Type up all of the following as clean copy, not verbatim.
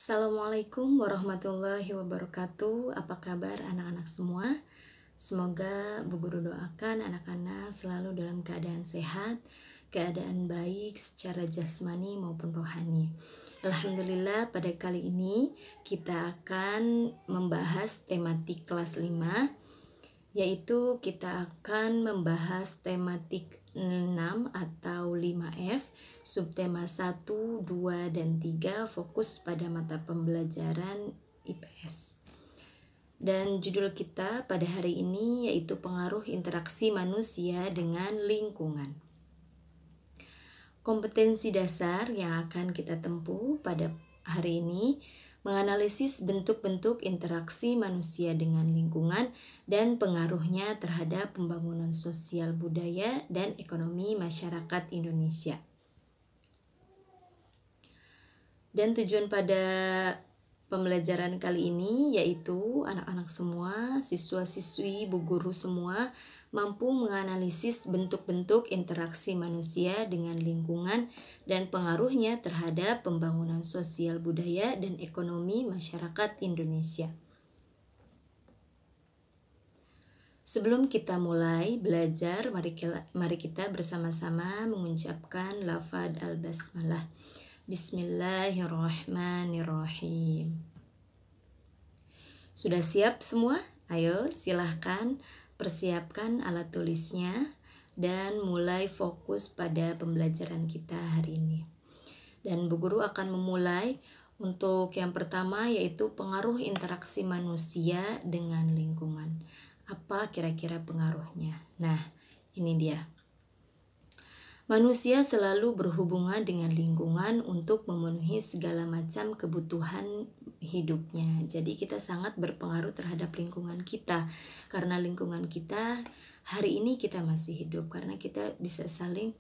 Assalamualaikum warahmatullahi wabarakatuh. Apa kabar anak-anak semua? Semoga Bu Guru doakan anak-anak selalu dalam keadaan sehat, keadaan baik secara jasmani maupun rohani. Alhamdulillah, pada kali ini kita akan membahas tematik kelas 5, yaitu kita akan membahas tematik 6 atau 5F, subtema 1, 2, dan 3 fokus pada mata pembelajaran IPS. Dan judul kita pada hari ini yaitu pengaruh interaksi manusia dengan lingkungan. Kompetensi dasar yang akan kita tempuh pada hari ini menganalisis bentuk-bentuk interaksi manusia dengan lingkungan dan pengaruhnya terhadap pembangunan sosial budaya dan ekonomi masyarakat Indonesia. Dan tujuan pada pembelajaran kali ini yaitu anak-anak semua, siswa-siswi, Bu Guru semua mampu menganalisis bentuk-bentuk interaksi manusia dengan lingkungan dan pengaruhnya terhadap pembangunan sosial budaya dan ekonomi masyarakat Indonesia. Sebelum kita mulai belajar, mari kita bersama-sama mengucapkan lafaz al-basmalah. Bismillahirrahmanirrahim. Sudah siap semua? Ayo silahkan persiapkan alat tulisnya dan mulai fokus pada pembelajaran kita hari ini. Dan Bu Guru akan memulai untuk yang pertama yaitu pengaruh interaksi manusia dengan lingkungan. Apa kira-kira pengaruhnya? Nah, ini dia. Manusia selalu berhubungan dengan lingkungan untuk memenuhi segala macam kebutuhan hidupnya. Jadi kita sangat berpengaruh terhadap lingkungan kita. Karena lingkungan kita hari ini kita masih hidup. Karena kita bisa saling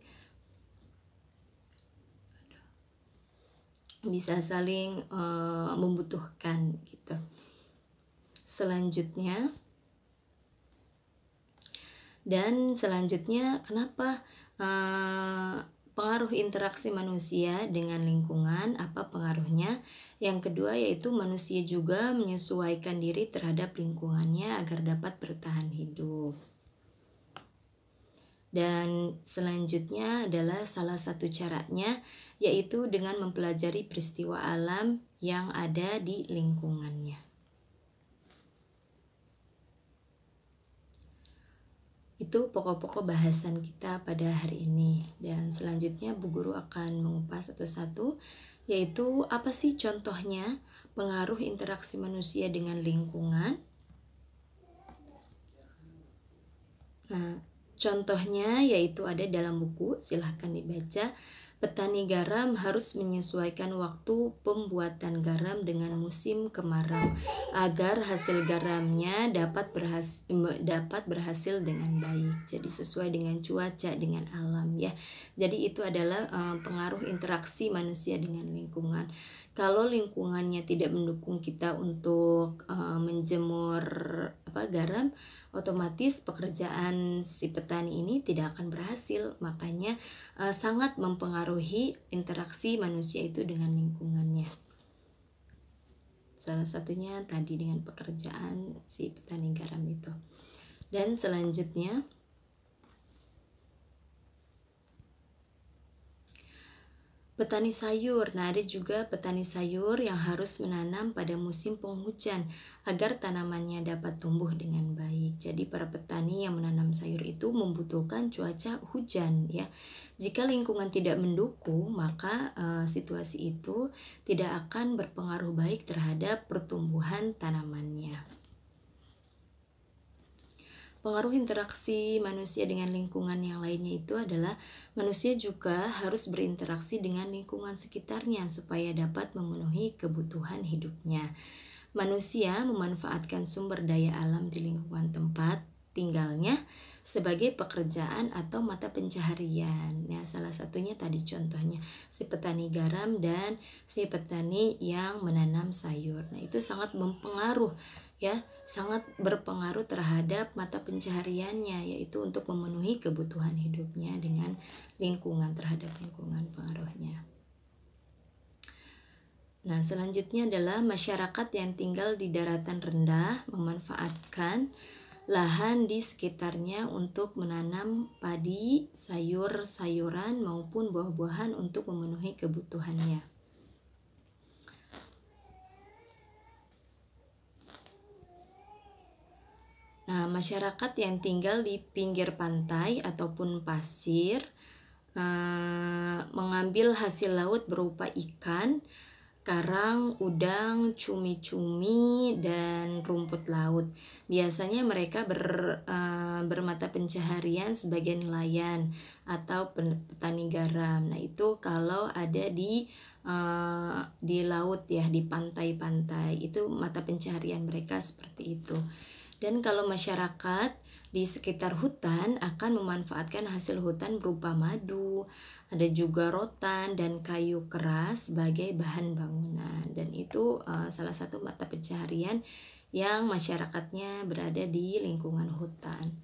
membutuhkan gitu. Selanjutnya kenapa pengaruh interaksi manusia dengan lingkungan, apa pengaruhnya? Yang kedua yaitu manusia juga menyesuaikan diri terhadap lingkungannya agar dapat bertahan hidup. Dan selanjutnya adalah salah satu caranya yaitu dengan mempelajari peristiwa alam yang ada di lingkungannya. Itu pokok-pokok bahasan kita pada hari ini. Dan selanjutnya Bu Guru akan mengupas satu-satu, yaitu apa sih contohnya pengaruh interaksi manusia dengan lingkungan. Nah, contohnya yaitu ada dalam buku, silahkan dibaca. Petani garam harus menyesuaikan waktu pembuatan garam dengan musim kemarau agar hasil garamnya dapat berhasil dengan baik. Jadi sesuai dengan cuaca, dengan alam ya. Jadi itu adalah pengaruh interaksi manusia dengan lingkungan. Kalau lingkungannya tidak mendukung kita untuk menjemur garam, otomatis pekerjaan si petani ini tidak akan berhasil. Makanya sangat mempengaruhi interaksi manusia itu dengan lingkungannya. Salah satunya tadi dengan pekerjaan si petani garam itu. Dan selanjutnya petani sayur. Nah, ada juga petani sayur yang harus menanam pada musim penghujan agar tanamannya dapat tumbuh dengan baik. Jadi para petani yang menanam sayur itu membutuhkan cuaca hujan ya. Jika lingkungan tidak mendukung, maka situasi itu tidak akan berpengaruh baik terhadap pertumbuhan tanamannya. Pengaruh interaksi manusia dengan lingkungan yang lainnya itu adalah manusia juga harus berinteraksi dengan lingkungan sekitarnya supaya dapat memenuhi kebutuhan hidupnya. Manusia memanfaatkan sumber daya alam di lingkungan tempat tinggalnya sebagai pekerjaan atau mata pencaharian. Nah, salah satunya tadi contohnya si petani garam dan si petani yang menanam sayur. Nah, itu sangat mempengaruh ya, sangat berpengaruh terhadap mata pencahariannya, yaitu untuk memenuhi kebutuhan hidupnya dengan lingkungan, terhadap lingkungan pengaruhnya. Nah, selanjutnya adalah masyarakat yang tinggal di daratan rendah memanfaatkan lahan di sekitarnya untuk menanam padi, sayur-sayuran maupun buah-buahan untuk memenuhi kebutuhannya. Nah, masyarakat yang tinggal di pinggir pantai ataupun pasir mengambil hasil laut berupa ikan, karang, udang, cumi-cumi, dan rumput laut. Biasanya mereka bermata pencaharian sebagai nelayan atau petani garam. Nah, itu kalau ada di laut ya, di pantai-pantai, itu mata pencaharian mereka seperti itu. Dan kalau masyarakat di sekitar hutan akan memanfaatkan hasil hutan berupa madu, ada juga rotan dan kayu keras sebagai bahan bangunan. Dan itu salah satu mata pencaharian yang masyarakatnya berada di lingkungan hutan.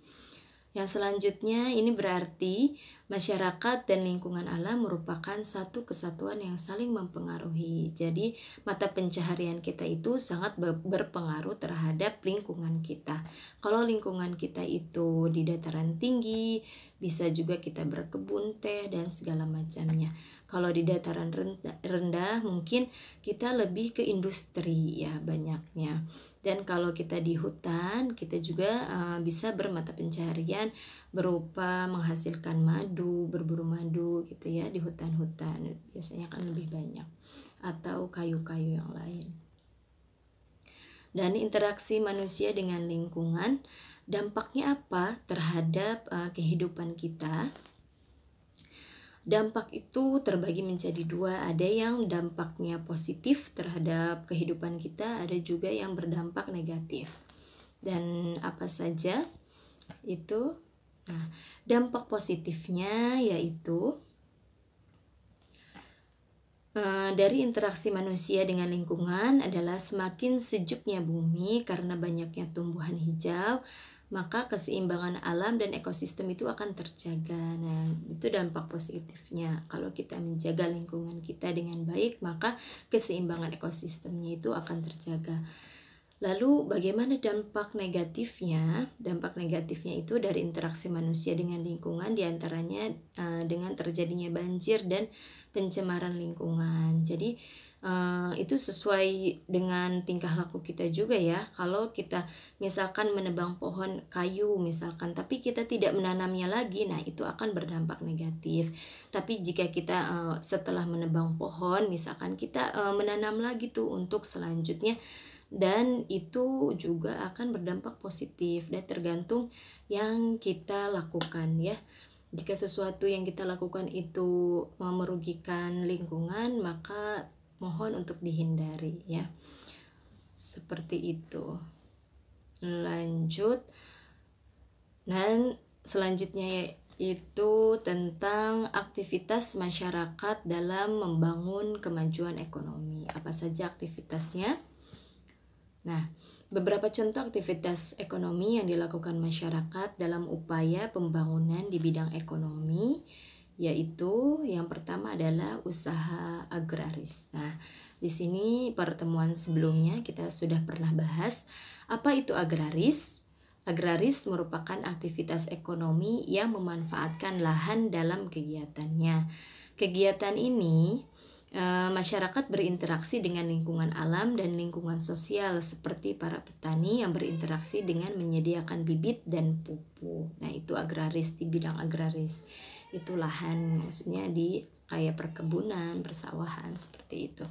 Yang selanjutnya ini berarti masyarakat dan lingkungan alam merupakan satu kesatuan yang saling mempengaruhi. Jadi mata pencaharian kita itu sangat berpengaruh terhadap lingkungan kita. Kalau lingkungan kita itu di dataran tinggi, bisa juga kita berkebun teh dan segala macamnya. Kalau di dataran rendah mungkin kita lebih ke industri ya banyaknya. Dan kalau kita di hutan, kita juga bisa bermata pencaharian berupa menghasilkan madu, berburu madu gitu ya di hutan-hutan. Biasanya kan lebih banyak, atau kayu-kayu yang lain. Dan interaksi manusia dengan lingkungan, dampaknya apa terhadap kehidupan kita? Dampak itu terbagi menjadi dua, ada yang dampaknya positif terhadap kehidupan kita, ada juga yang berdampak negatif. Dan apa saja itu? Nah, dampak positifnya yaitu dari interaksi manusia dengan lingkungan adalah semakin sejuknya bumi karena banyaknya tumbuhan hijau, maka keseimbangan alam dan ekosistem itu akan terjaga. Nah, itu dampak positifnya. Kalau kita menjaga lingkungan kita dengan baik, maka keseimbangan ekosistemnya itu akan terjaga. Lalu bagaimana dampak negatifnya? Dampak negatifnya itu dari interaksi manusia dengan lingkungan, diantaranya dengan terjadinya banjir dan pencemaran lingkungan. Jadi itu sesuai dengan tingkah laku kita juga ya. Kalau kita misalkan menebang pohon kayu misalkan, tapi kita tidak menanamnya lagi, nah itu akan berdampak negatif. Tapi jika kita setelah menebang pohon misalkan kita menanam lagi tuh untuk selanjutnya, dan itu juga akan berdampak positif dan tergantung yang kita lakukan ya. Jika sesuatu yang kita lakukan itu merugikan lingkungan, maka mohon untuk dihindari ya. Seperti itu. Lanjut. Dan selanjutnya itu tentang aktivitas masyarakat dalam membangun kemajuan ekonomi. Apa saja aktivitasnya? Nah, beberapa contoh aktivitas ekonomi yang dilakukan masyarakat dalam upaya pembangunan di bidang ekonomi, yaitu yang pertama adalah usaha agraris. Nah, di sini pertemuan sebelumnya kita sudah pernah bahas apa itu agraris. Agraris merupakan aktivitas ekonomi yang memanfaatkan lahan dalam kegiatannya. Kegiatan ini masyarakat berinteraksi dengan lingkungan alam dan lingkungan sosial seperti para petani yang berinteraksi dengan menyediakan bibit dan pupuk. Nah, itu agraris, di bidang agraris. Itu lahan, maksudnya di kayak perkebunan, persawahan seperti itu.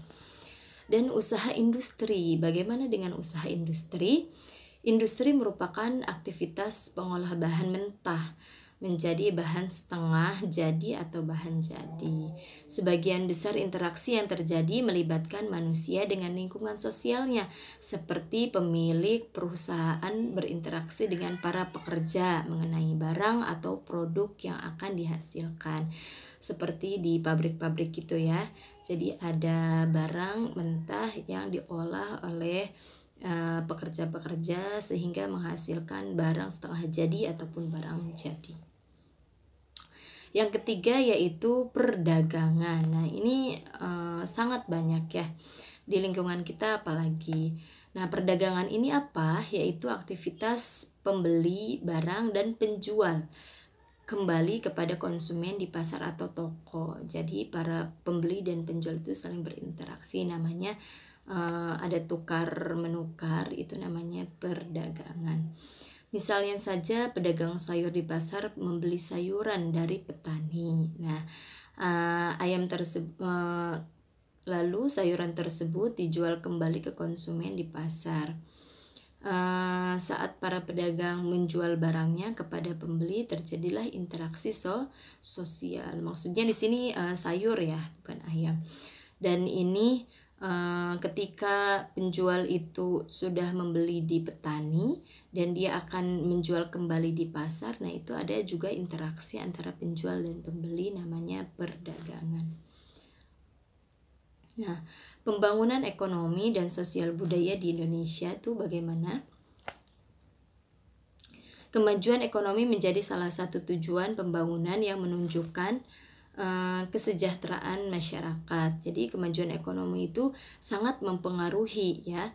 Dan usaha industri. Bagaimana dengan usaha industri? Industri merupakan aktivitas pengolah bahan mentah menjadi bahan setengah jadi atau bahan jadi. Sebagian besar interaksi yang terjadi melibatkan manusia dengan lingkungan sosialnya, seperti pemilik perusahaan berinteraksi dengan para pekerja mengenai barang atau produk yang akan dihasilkan. Seperti di pabrik-pabrik gitu ya. Jadi ada barang mentah yang diolah oleh pekerja-pekerja sehingga menghasilkan barang setengah jadi ataupun barang jadi. Yang ketiga yaitu perdagangan. Nah, ini sangat banyak ya. di lingkungan kita apalagi. Nah, perdagangan ini apa? Yaitu aktivitas pembeli barang dan penjual kembali kepada konsumen di pasar atau toko. Jadi para pembeli dan penjual itu saling berinteraksi, namanya ada tukar menukar, itu namanya perdagangan. Misalnya saja pedagang sayur di pasar membeli sayuran dari petani. Nah, lalu sayuran tersebut dijual kembali ke konsumen di pasar. Saat para pedagang menjual barangnya kepada pembeli, terjadilah interaksi sosial. Maksudnya di sini sayur ya, bukan ayam. Dan ini ketika penjual itu sudah membeli di petani dan dia akan menjual kembali di pasar, nah itu ada juga interaksi antara penjual dan pembeli, namanya perdagangan. Nah, pembangunan ekonomi dan sosial budaya di Indonesia itu bagaimana? Kemajuan ekonomi menjadi salah satu tujuan pembangunan yang menunjukkan kesejahteraan masyarakat. Jadi kemajuan ekonomi itu sangat mempengaruhi ya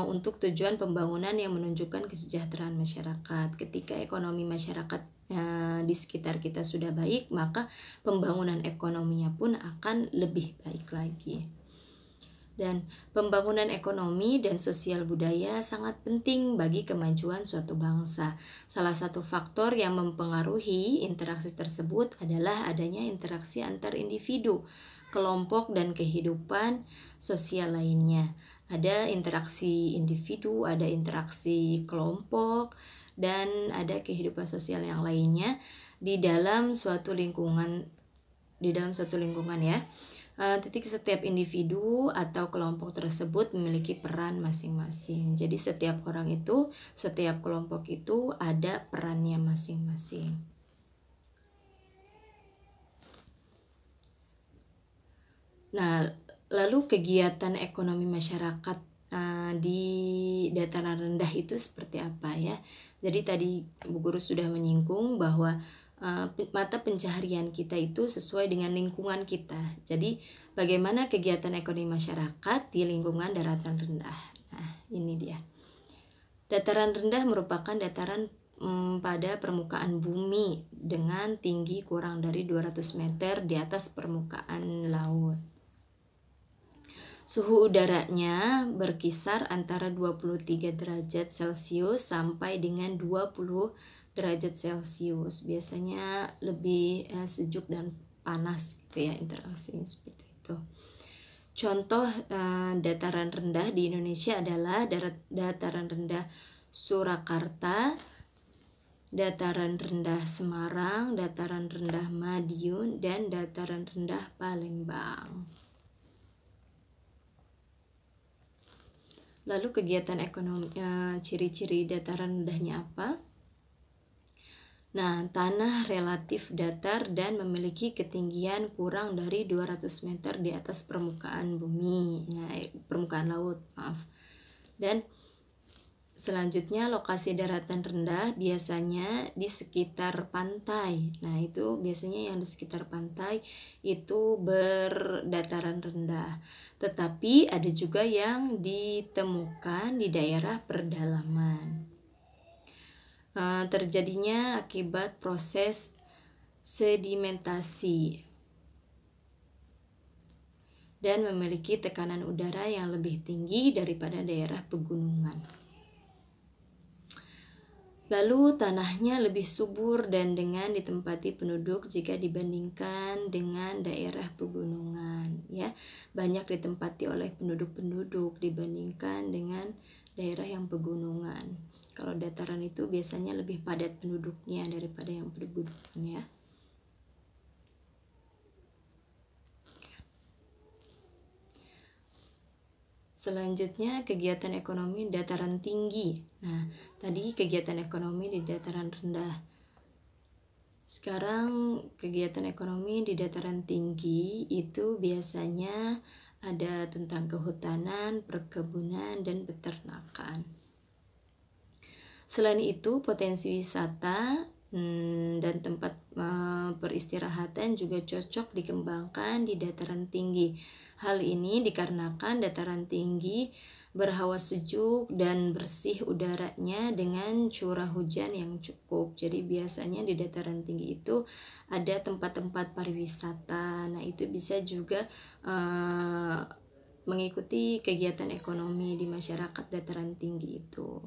untuk tujuan pembangunan yang menunjukkan kesejahteraan masyarakat. Ketika ekonomi masyarakat di sekitar kita sudah baik, maka pembangunan ekonominya pun akan lebih baik lagi. Dan pembangunan ekonomi dan sosial budaya sangat penting bagi kemajuan suatu bangsa. Salah satu faktor yang mempengaruhi interaksi tersebut adalah adanya interaksi antar individu, kelompok, dan kehidupan sosial lainnya. Ada interaksi individu, ada interaksi kelompok, dan ada kehidupan sosial yang lainnya di dalam suatu lingkungan ya. Setiap individu atau kelompok tersebut memiliki peran masing-masing. Jadi setiap orang itu, setiap kelompok itu ada perannya masing-masing. Nah, lalu kegiatan ekonomi masyarakat di dataran rendah itu seperti apa ya? Jadi tadi Bu Guru sudah menyinggung bahwa mata pencaharian kita itu sesuai dengan lingkungan kita. Jadi bagaimana kegiatan ekonomi masyarakat di lingkungan daratan rendah. Nah, ini dia. Dataran rendah merupakan dataran pada permukaan bumi dengan tinggi kurang dari 200 meter di atas permukaan laut. Suhu udaranya berkisar antara 23 derajat Celcius sampai dengan 20 derajat Celcius. Biasanya lebih sejuk dan panas gitu ya, interaksinya seperti itu. Contoh dataran rendah di Indonesia adalah dataran rendah Surakarta, dataran rendah Semarang, dataran rendah Madiun, dan dataran rendah Palembang. Lalu kegiatan ekonomi, ciri-ciri dataran rendahnya apa? Nah, tanah relatif datar dan memiliki ketinggian kurang dari 200 meter di atas permukaan bumi, permukaan laut, Dan selanjutnya lokasi daratan rendah biasanya di sekitar pantai. Nah, itu biasanya yang di sekitar pantai itu berdataran rendah. Tetapi ada juga yang ditemukan di daerah pedalaman. Terjadinya akibat proses sedimentasi dan memiliki tekanan udara yang lebih tinggi daripada daerah pegunungan. Lalu tanahnya lebih subur dan dengan ditempati penduduk jika dibandingkan dengan daerah pegunungan ya. Banyak ditempati oleh penduduk-penduduk dibandingkan dengan daerah yang pegunungan. Kalau dataran itu biasanya lebih padat penduduknya daripada yang pegunungan ya. Selanjutnya kegiatan ekonomi dataran tinggi. Nah, tadi kegiatan ekonomi di dataran rendah. Sekarang kegiatan ekonomi di dataran tinggi itu biasanya ada tentang kehutanan, perkebunan, dan peternakan. Selain itu, potensi wisata dan tempat peristirahatan juga cocok dikembangkan di dataran tinggi. Hal ini dikarenakan dataran tinggi berhawa sejuk dan bersih udaranya dengan curah hujan yang cukup. Jadi biasanya di dataran tinggi itu ada tempat-tempat pariwisata. Nah, itu bisa juga mengikuti kegiatan ekonomi di masyarakat dataran tinggi itu.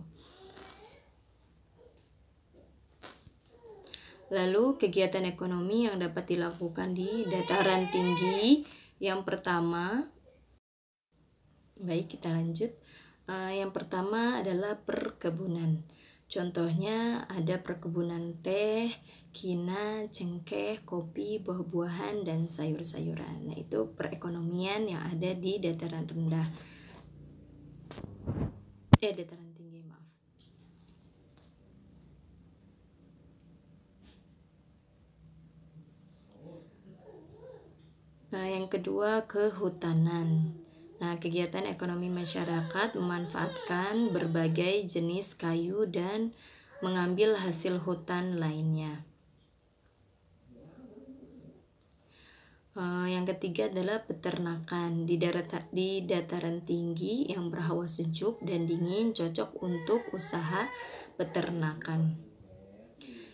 Lalu kegiatan ekonomi yang dapat dilakukan di dataran tinggi, yang pertama, baik kita lanjut. Yang pertama adalah perkebunan. Contohnya ada perkebunan teh, kina, cengkeh, kopi, buah-buahan, dan sayur-sayuran. Nah, itu perekonomian yang ada di dataran rendah. Dataran tinggi, maaf. Nah, yang kedua kehutanan. Nah, kegiatan ekonomi masyarakat memanfaatkan berbagai jenis kayu dan mengambil hasil hutan lainnya. Yang ketiga adalah peternakan. Di dataran tinggi yang berhawa sejuk dan dingin cocok untuk usaha peternakan.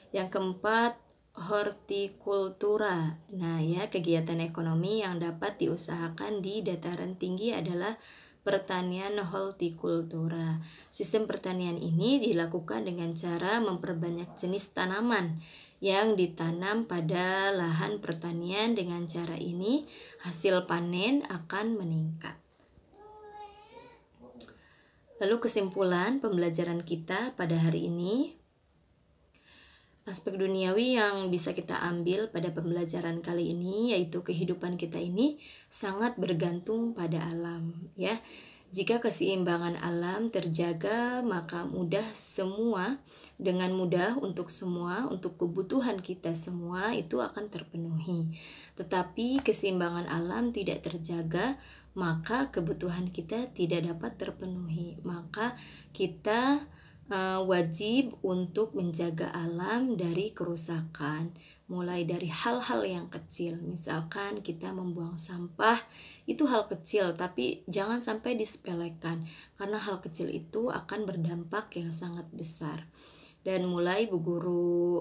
Yang keempat, hortikultura. Nah, ya, kegiatan ekonomi yang dapat diusahakan di dataran tinggi adalah pertanian hortikultura. Sistem pertanian ini dilakukan dengan cara memperbanyak jenis tanaman yang ditanam pada lahan pertanian. Dengan cara ini, hasil panen akan meningkat. Lalu kesimpulan pembelajaran kita pada hari ini. Aspek duniawi yang bisa kita ambil pada pembelajaran kali ini yaitu kehidupan kita ini sangat bergantung pada alam, ya. Jika keseimbangan alam terjaga, maka dengan mudah untuk kebutuhan kita semua itu akan terpenuhi. Tetapi keseimbangan alam tidak terjaga, maka kebutuhan kita tidak dapat terpenuhi. Maka kita wajib untuk menjaga alam dari kerusakan, mulai dari hal-hal yang kecil. Misalkan kita membuang sampah, itu hal kecil, tapi jangan sampai disepelekan, karena hal kecil itu akan berdampak yang sangat besar. Dan mulai Bu Guru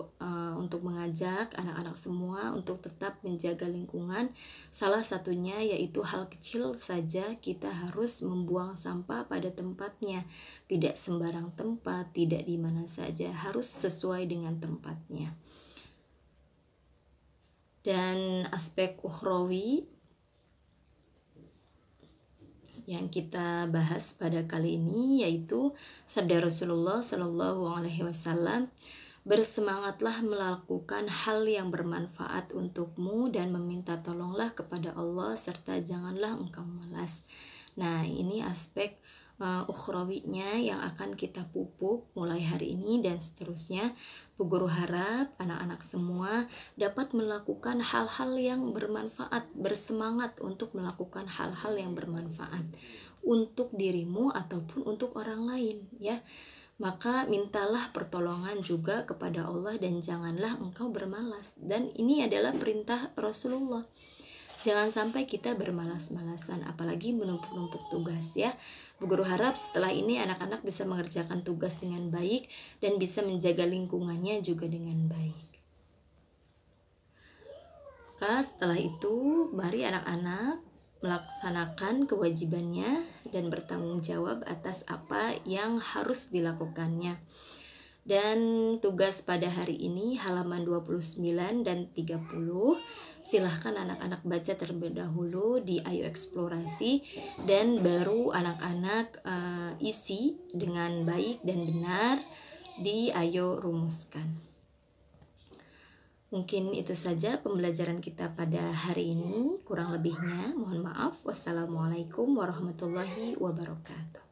untuk mengajak anak-anak semua untuk tetap menjaga lingkungan. Salah satunya yaitu hal kecil saja, kita harus membuang sampah pada tempatnya. Tidak sembarang tempat, tidak di mana saja, harus sesuai dengan tempatnya. Dan aspek ukhrawi yang kita bahas pada kali ini yaitu sabda Rasulullah Shallallahu Alaihi Wasallam, bersemangatlah melakukan hal yang bermanfaat untukmu dan meminta tolonglah kepada Allah serta janganlah engkau malas. Nah, ini aspek ukhrawinya yang akan kita pupuk mulai hari ini dan seterusnya. Bu Guru harap anak-anak semua dapat melakukan hal-hal yang bermanfaat, bersemangat untuk melakukan hal-hal yang bermanfaat untuk dirimu ataupun untuk orang lain, ya. Maka mintalah pertolongan juga kepada Allah dan janganlah engkau bermalas. Dan ini adalah perintah Rasulullah. Jangan sampai kita bermalas-malasan, apalagi menumpuk-numpuk tugas, ya. Bu Guru harap setelah ini anak-anak bisa mengerjakan tugas dengan baik dan bisa menjaga lingkungannya juga dengan baik. Setelah itu, mari anak-anak melaksanakan kewajibannya dan bertanggung jawab atas apa yang harus dilakukannya. Dan tugas pada hari ini halaman 29 dan 30. Silahkan anak-anak baca terlebih dahulu di Ayo Eksplorasi dan baru anak-anak isi dengan baik dan benar di Ayo Rumuskan. Mungkin itu saja pembelajaran kita pada hari ini. Kurang lebihnya mohon maaf. Wassalamualaikum warahmatullahi wabarakatuh.